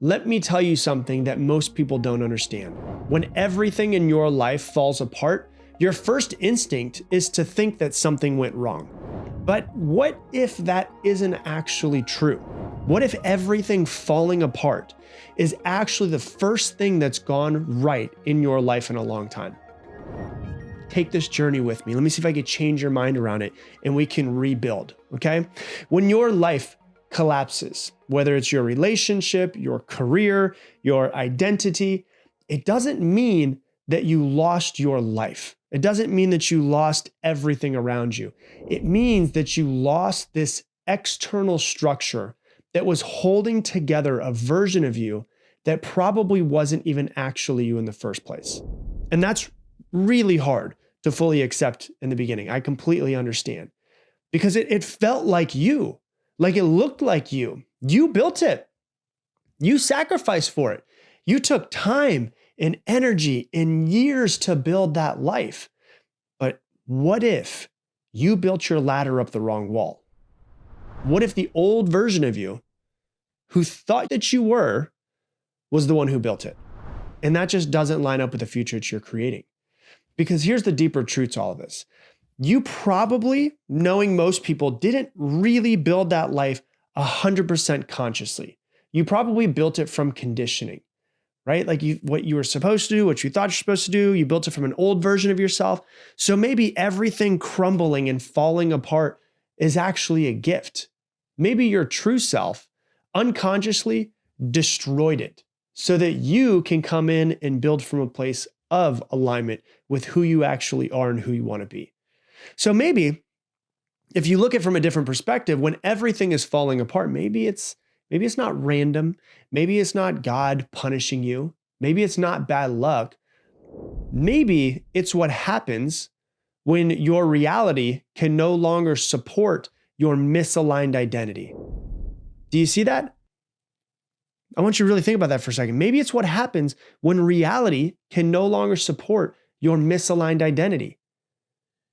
Let me tell you something that most people don't understand. When everything in your life falls apart, your first instinct is to think that something went wrong. But what if that isn't actually true? What if everything falling apart is actually the first thing that's gone right in your life in a long time? Take this journey with me. Let me see if I can change your mind around it and we can rebuild, okay? When your life collapses, whether it's your relationship, your career, your identity, it doesn't mean that you lost your life. It doesn't mean that you lost everything around you. It means that you lost this external structure that was holding together a version of you that probably wasn't even actually you in the first place. And that's really hard to fully accept in the beginning. I completely understand because it felt like you. Like it looked like you. You built it. You sacrificed for it. You took time and energy and years to build that life. But what if you built your ladder up the wrong wall? What if the old version of you who thought that you were was the one who built it? And that just doesn't line up with the future that you're creating. Because here's the deeper truth to all of this. You probably, knowing most people, didn't really build that life 100% consciously. You probably built it from conditioning, right? Like what you were supposed to do, what you thought you're supposed to do, you built it from an old version of yourself. So maybe everything crumbling and falling apart is actually a gift. Maybe your true self unconsciously destroyed it so that you can come in and build from a place of alignment with who you actually are and who you want to be. So maybe if you look at it from a different perspective, when everything is falling apart, maybe it's not random. Maybe it's not God punishing you. Maybe it's not bad luck. Maybe it's what happens when your reality can no longer support your misaligned identity. Do you see that? I want you to really think about that for a second. Maybe it's what happens when reality can no longer support your misaligned identity.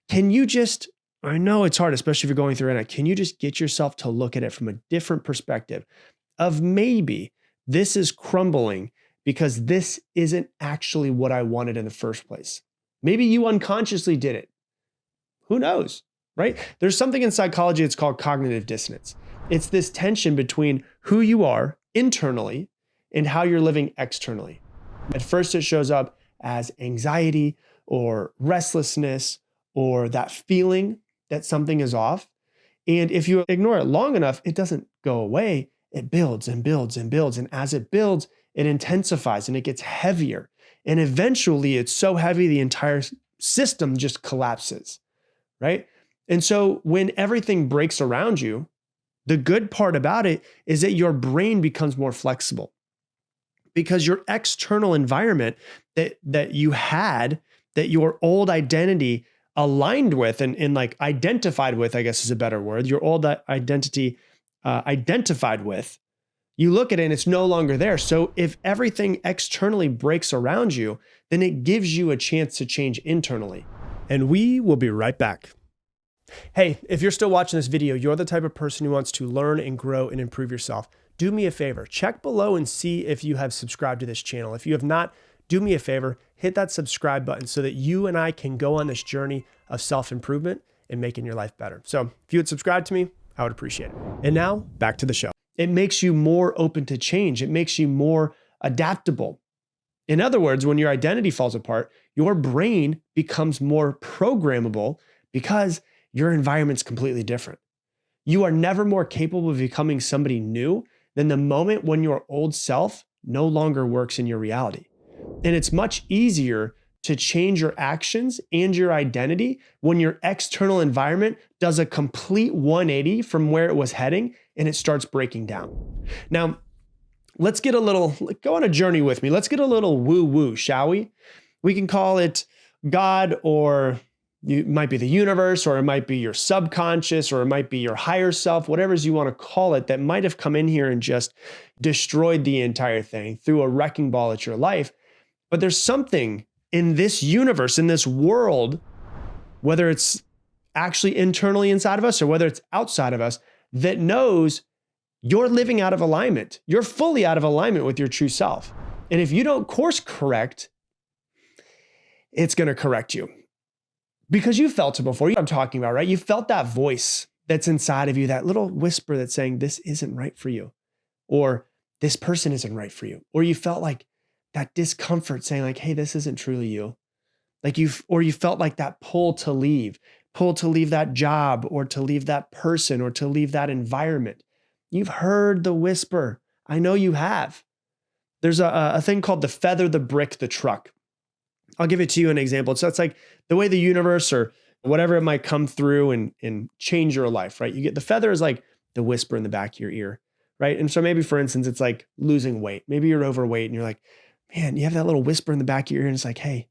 Can you just, I know it's hard, especially if you're going through it, can you just get yourself to look at it from a different perspective of maybe this is crumbling because this isn't actually what I wanted in the first place. Maybe you unconsciously did it. Who knows, right? There's something in psychology that's called cognitive dissonance. It's this tension between who you are internally and how you're living externally. At first, it shows up as anxiety or restlessness or that feeling that something is off. And if you ignore it long enough, it doesn't go away. It builds and builds and builds. And as it builds, it intensifies and it gets heavier. And eventually it's so heavy, the entire system just collapses, right? And so when everything breaks around you, the good part about it is that your brain becomes more flexible because your external environment that you had, that your old identity aligned with and like identified with, I guess is a better word, your old identity identified with, you look at it and it's no longer there. So if everything externally breaks around you, then it gives you a chance to change internally. And we will be right back. Hey, if you're still watching this video, you're the type of person who wants to learn and grow and improve yourself. Do me a favor, check below and see if you have subscribed to this channel. If you have not, do me a favor, hit that subscribe button so that you and I can go on this journey of self-improvement and making your life better. So if you would subscribe to me, I would appreciate it. And now back to the show. It makes you more open to change. It makes you more adaptable. In other words, when your identity falls apart, your brain becomes more programmable because your environment's completely different. You are never more capable of becoming somebody new than the moment when your old self no longer works in your reality. And it's much easier to change your actions and your identity when your external environment does a complete 180 from where it was heading and it starts breaking down. Now, let's go on a journey with me. Let's get a little woo-woo, shall we? We can call it God, or it might be the universe, or it might be your subconscious, or it might be your higher self, whatever you want to call it, that might have come in here and just destroyed the entire thing, threw a wrecking ball at your life. But there's something in this universe, in this world, whether it's actually internally inside of us or whether it's outside of us, that knows you're living out of alignment. You're fully out of alignment with your true self. And if you don't course correct, it's going to correct you. Because you felt it before. You know what I'm talking about, right? You felt that voice that's inside of you, that little whisper that's saying, this isn't right for you. Or this person isn't right for you. Or you felt like that discomfort saying like, hey, this isn't truly you. Or you felt like that pull to leave that job, or to leave that person, or to leave that environment. You've heard the whisper. I know you have. There's a thing called the feather, the brick, the truck. I'll give it to you an example. So it's like the way the universe or whatever it might come through and change your life, right? You get the feather is like the whisper in the back of your ear, right? And so maybe, for instance, it's like losing weight. Maybe you're overweight and you're like, man, you have that little whisper in the back of your ear and it's like, hey,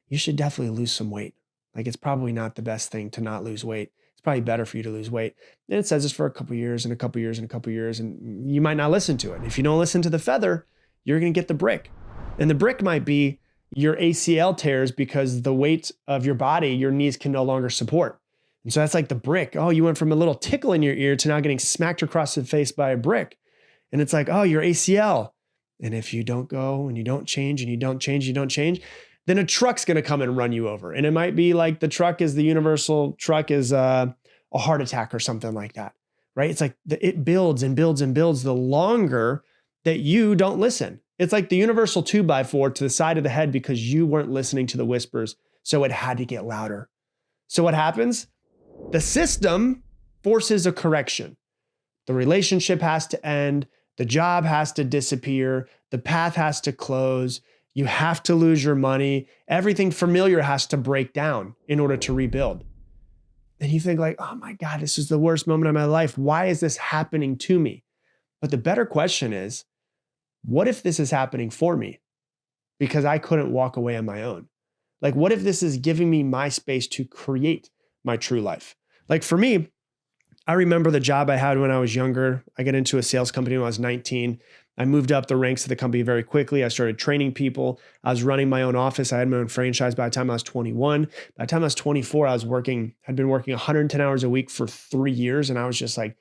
you should definitely lose some weight. Like it's probably not the best thing to not lose weight. It's probably better for you to lose weight. And it says this for a couple of years and a couple of years and a couple of years, and you might not listen to it. If you don't listen to the feather, you're going to get the brick. And the brick might be your ACL tears because the weight of your body, your knees can no longer support. And so that's like the brick. Oh, you went from a little tickle in your ear to now getting smacked across the face by a brick. And it's like, oh, your ACL. And if you don't go and you don't change and you don't change, you don't change, then a truck's going to come and run you over. And it might be like the truck is the universal truck is a heart attack or something like that, right? It's like it builds and builds and builds the longer that you don't listen. It's like the universal 2x4 to the side of the head because you weren't listening to the whispers. So it had to get louder. So what happens? The system forces a correction. The relationship has to end. The job has to disappear. The path has to close. You have to lose your money. Everything familiar has to break down in order to rebuild. And you think like, oh my God, this is the worst moment of my life. Why is this happening to me? But the better question is, what if this is happening for me? Because I couldn't walk away on my own. Like, what if this is giving me my space to create my true life? Like for me, I remember the job I had when I was younger. I got into a sales company when I was 19. I moved up the ranks of the company very quickly. I started training people. I was running my own office. I had my own franchise by the time I was 21. By the time I was 24, I'd been working 110 hours a week for 3 years. And I was just like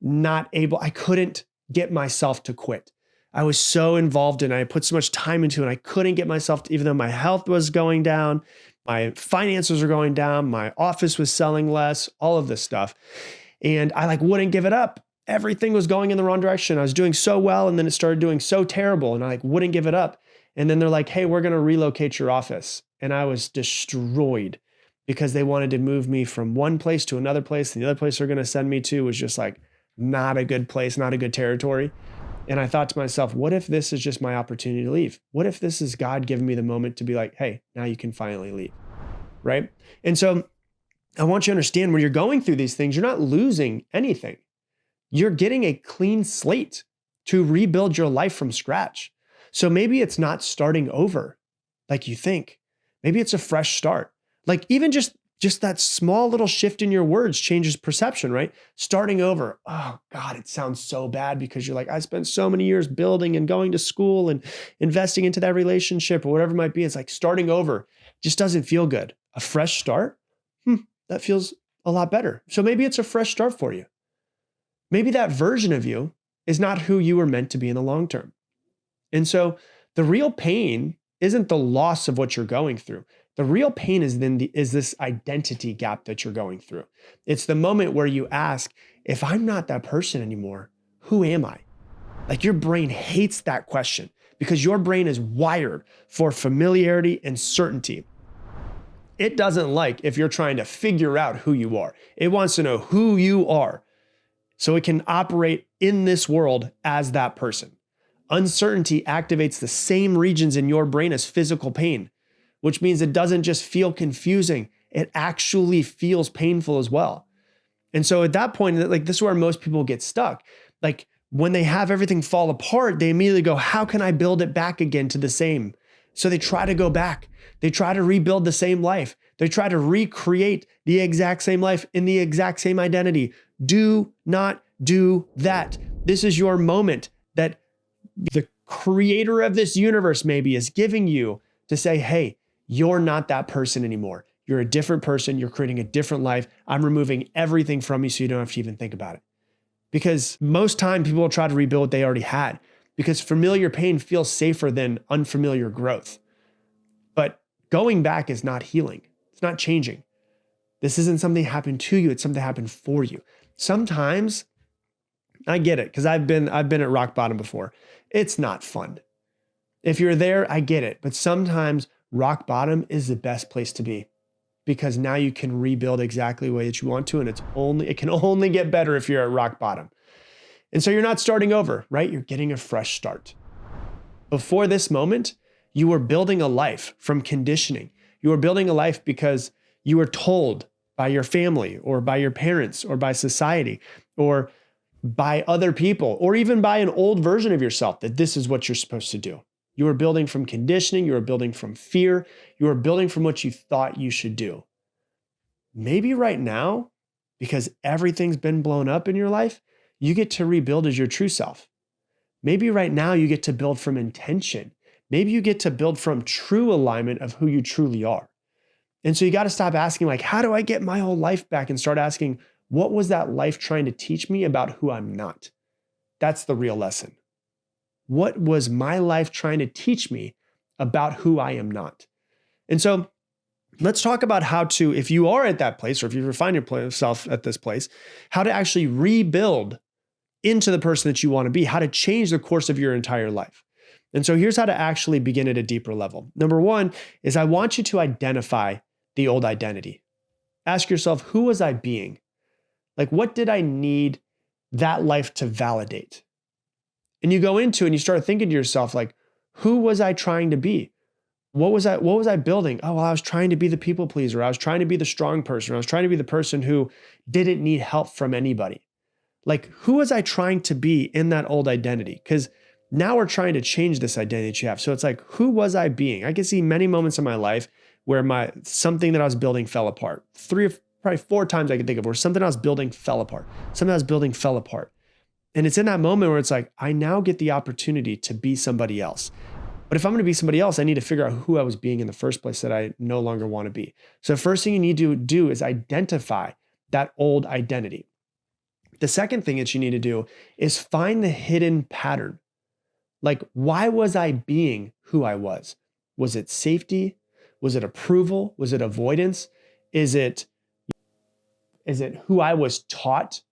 I couldn't get myself to quit. I was so involved and I put so much time into it. I couldn't get myself to, even though my health was going down, my finances were going down, my office was selling less, all of this stuff. And I wouldn't give it up. Everything was going in the wrong direction. I was doing so well and then it started doing so terrible and I wouldn't give it up. And then they're like, hey, we're going to relocate your office. And I was destroyed because they wanted to move me from one place to another place. And the other place they're going to send me to was just like not a good place, not a good territory. And I thought to myself, what if this is just my opportunity to leave? What if this is God giving me the moment to be like, hey, now you can finally leave, right? And so I want you to understand when you're going through these things, you're not losing anything. You're getting a clean slate to rebuild your life from scratch. So maybe it's not starting over like you think. Maybe it's a fresh start. Like even just that small little shift in your words changes perception, right? Starting over. Oh God, it sounds so bad because you're like, I spent so many years building and going to school and investing into that relationship or whatever it might be. It's like starting over just doesn't feel good. A fresh start, that feels a lot better. So maybe it's a fresh start for you. Maybe that version of you is not who you were meant to be in the long term. And so the real pain isn't the loss of what you're going through. The real pain is this identity gap that you're going through. It's the moment where you ask, if I'm not that person anymore, who am I? Like your brain hates that question because your brain is wired for familiarity and certainty. It doesn't like if you're trying to figure out who you are. It wants to know who you are so it can operate in this world as that person. Uncertainty activates the same regions in your brain as physical pain, which means it doesn't just feel confusing. It actually feels painful as well. And so at that point, like this is where most people get stuck. Like when they have everything fall apart, they immediately go, how can I build it back again to the same? So they try to go back. They try to rebuild the same life. They try to recreate the exact same life in the exact same identity. Do not do that. This is your moment that the creator of this universe maybe is giving you to say, hey, you're not that person anymore. You're a different person. You're creating a different life. I'm removing everything from you so you don't have to even think about it. because most time people will try to rebuild what they already had, because familiar pain feels safer than unfamiliar growth. But going back is not healing. It's not changing. This isn't something that happened to you. It's something that happened for you. Sometimes I get it, because I've been at rock bottom before. It's not fun. If you're there, I get it. But sometimes rock bottom is the best place to be, because now you can rebuild exactly the way that you want to. And it can only get better if you're at rock bottom. And so you're not starting over, right? You're getting a fresh start. Before this moment, you were building a life from conditioning. You were building a life because you were told by your family or by your parents or by society or by other people, or even by an old version of yourself, that this is what you're supposed to do. You were building from conditioning. You were building from fear. You were building from what you thought you should do. Maybe right now, because everything's been blown up in your life, you get to rebuild as your true self. Maybe right now you get to build from intention. Maybe you get to build from true alignment of who you truly are. And so you got to stop asking, like, how do I get my whole life back? And start asking, what was that life trying to teach me about who I'm not? That's the real lesson. What was my life trying to teach me about who I am not? And so let's talk about how to, if you are at that place, or if you find yourself at this place, how to actually rebuild into the person that you want to be, how to change the course of your entire life. And so here's how to actually begin at a deeper level. Number one is, I want you to identify the old identity. Ask yourself, who was I being? Like, what did I need that life to validate? And you go into and you start thinking to yourself, like, who was I trying to be? What was I building? Oh, well, I was trying to be the people pleaser. I was trying to be the strong person. I was trying to be the person who didn't need help from anybody. Like, who was I trying to be in that old identity? Because now we're trying to change this identity that you have. So it's like, who was I being? I can see many moments in my life where something that I was building fell apart. 3 or probably 4 times I can think of where something I was building fell apart. Something I was building fell apart. And it's in that moment where it's like, I now get the opportunity to be somebody else. But if I'm going to be somebody else, I need to figure out who I was being in the first place that I no longer want to be. So the first thing you need to do is identify that old identity. The second thing that you need to do is find the hidden pattern. Like, why was I being who I was? Was it safety? Was it approval? Was it avoidance? Is it who I was taught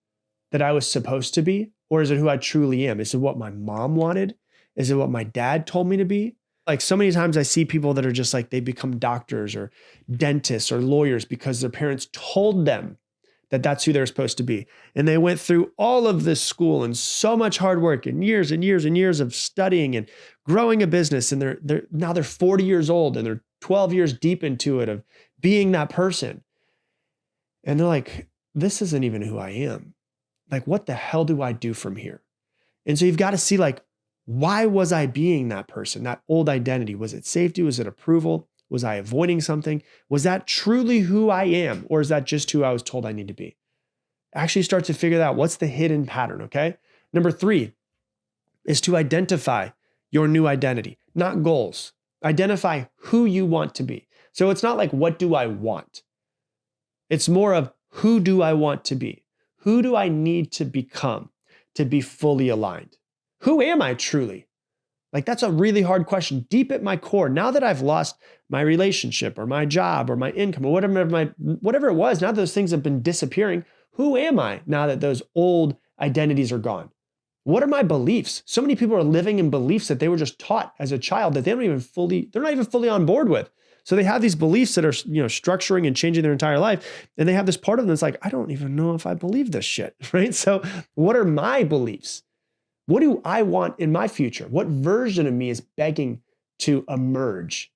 that I was supposed to be? Or is it who I truly am? Is it what my mom wanted? Is it what my dad told me to be? Like, so many times I see people that are just like, they become doctors or dentists or lawyers because their parents told them that that's who they're supposed to be. And they went through all of this school and so much hard work and years and years and years of studying and growing a business. And they're 40 years old and they're 12 years deep into it of being that person. And they're like, this isn't even who I am. Like, what the hell do I do from here? And so you've got to see, like, why was I being that person, that old identity? Was it safety? Was it approval? Was I avoiding something? Was that truly who I am? Or is that just who I was told I need to be? Actually start to figure out what's the hidden pattern, okay? Number 3 is to identify your new identity, not goals. Identify who you want to be. So it's not like, what do I want? It's more of, who do I want to be? Who do I need to become to be fully aligned? Who am I truly? Like, that's a really hard question. Deep at my core, now that I've lost my relationship or my job or my income or whatever it was, now that those things have been disappearing, who am I now that those old identities are gone? What are my beliefs? So many people are living in beliefs that they were just taught as a child that they're not even fully on board with. So they have these beliefs that are, structuring and changing their entire life. And they have this part of them that's like, I don't even know if I believe this shit, right? So what are my beliefs? What do I want in my future? What version of me is begging to emerge,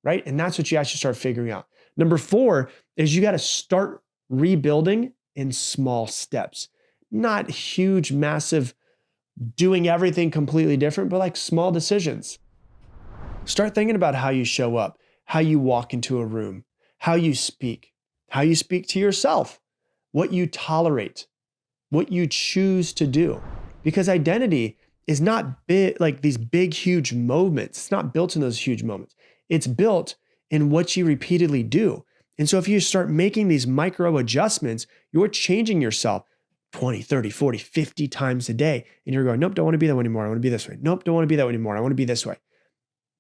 right? And that's what you actually start figuring out. Number 4 is you got to start rebuilding in small steps, not huge, massive, doing everything completely different, but like small decisions. Start thinking about how you show up, how you walk into a room, how you speak to yourself, what you tolerate, what you choose to do. Because identity is not big, like these big, huge moments. It's not built in those huge moments. It's built in what you repeatedly do. And so if you start making these micro adjustments, you're changing yourself 20, 30, 40, 50 times a day. And you're going, nope, don't want to be that way anymore. I want to be this way. Nope, don't want to be that way anymore. I want to be this way.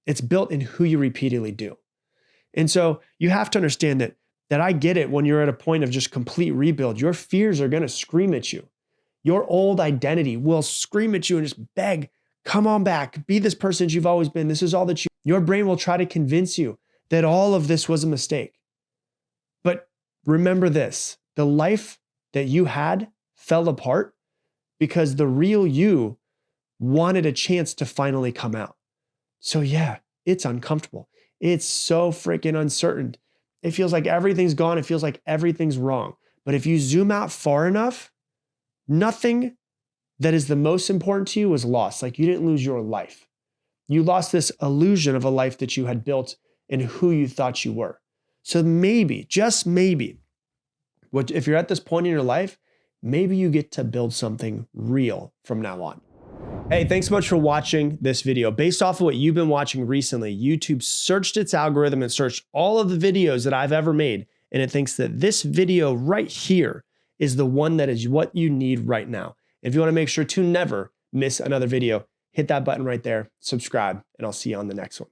It's built in who you repeatedly do. And so you have to understand that I get it when you're at a point of just complete rebuild. Your fears are going to scream at you. Your old identity will scream at you and just beg, come on back, be this person that you've always been. This is all that you, your brain will try to convince you that all of this was a mistake. But remember this, the life that you had fell apart because the real you wanted a chance to finally come out. So yeah, it's uncomfortable. It's so freaking uncertain. It feels like everything's gone. It feels like everything's wrong. But if you zoom out far enough, nothing that is the most important to you was lost. Like you didn't lose your life. You lost this illusion of a life that you had built and who you thought you were. So maybe, just maybe, if you're at this point in your life, maybe you get to build something real from now on. Hey, thanks so much for watching this video. Based off of what you've been watching recently, YouTube searched its algorithm and searched all of the videos that I've ever made, and it thinks that this video right here is the one that is what you need right now. If you want to make sure to never miss another video, hit that button right there, subscribe, and I'll see you on the next one.